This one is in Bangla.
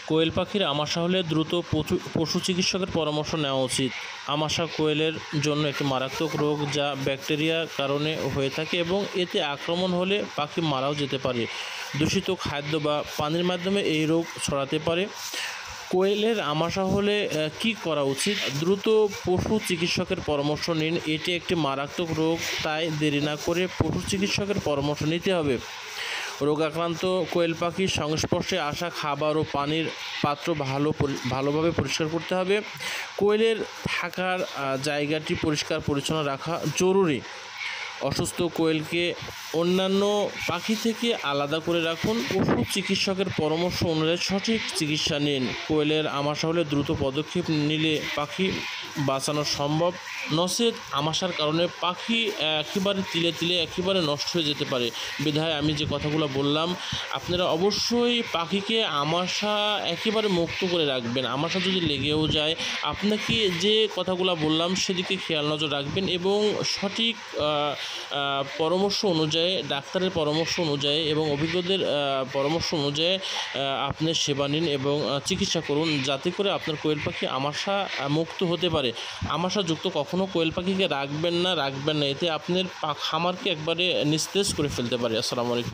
কোয়েল পাখির আমাশা হলে দ্রুত পশু চিকিৎসকের পরামর্শ নেওয়া উচিত। আমাশা কোয়েলের জন্য একটি মারাত্মক রোগ যা ব্যাকটেরিয়ার কারণে হয়ে থাকে এবং এতে আক্রমণ হলে পাখি মারাও যেতে পারে। দূষিত খাদ্য বা পানির মাধ্যমে এই রোগ ছড়াতে পারে। কোয়েলের আমাশা হলে কি করা উচিত? দ্রুত পশু চিকিৎসকের পরামর্শ নিন। এটি একটি মারাত্মক রোগ, তাই দেরি না করে পশু চিকিৎসকের পরামর্শ নিতে হবে। রোগাক্রান্ত কোয়েল পাখির সংস্পর্শে আসা খাবার ও পানির পাত্র ভালোভাবে পরিষ্কার করতে হবে। কোয়েলের থাকার জায়গাটি পরিষ্কার পরিচ্ছন্ন রাখা জরুরি। অসুস্থ কোয়েলকে অন্যান্য পাখি থেকে আলাদা করে রাখুন। পশু চিকিৎসকের পরামর্শ অনুযায়ী সঠিক চিকিৎসা নিন। কোয়েলের আমাশা হলে দ্রুত পদক্ষেপ নিলে পাখি বাঁচানো সম্ভব, নচেত আমাশার কারণে পাখি একেবারে তিলে তিলে একেবারে নষ্ট হয়ে যেতে পারে। বিধায় আমি যে কথাগুলো বললাম, আপনারা অবশ্যই পাখিকে আমাশা একেবারে মুক্ত করে রাখবেন। আমাশা যদি লেগেও যায়, আপনাকে যে কথাগুলো বললাম সেদিকে খেয়াল নজর রাখবেন এবং সঠিক পরামর্শ অনুযায়ী, ডাক্তারের পরামর্শ অনুযায়ী এবং অভিজ্ঞদের পরামর্শ অনুযায়ী আপনি সেবা নিন এবং চিকিৎসা করুন, যাতে করে আপনার কোয়েল পাখি আমাশা মুক্ত হতে পারে। আমাশাযুক্ত কখনও কোয়েল পাখিকে রাখবেন না, এতে আপনার খামারকে একবারে নিস্তেজ করে ফেলতে পারে। আসসালামু আলাইকুম।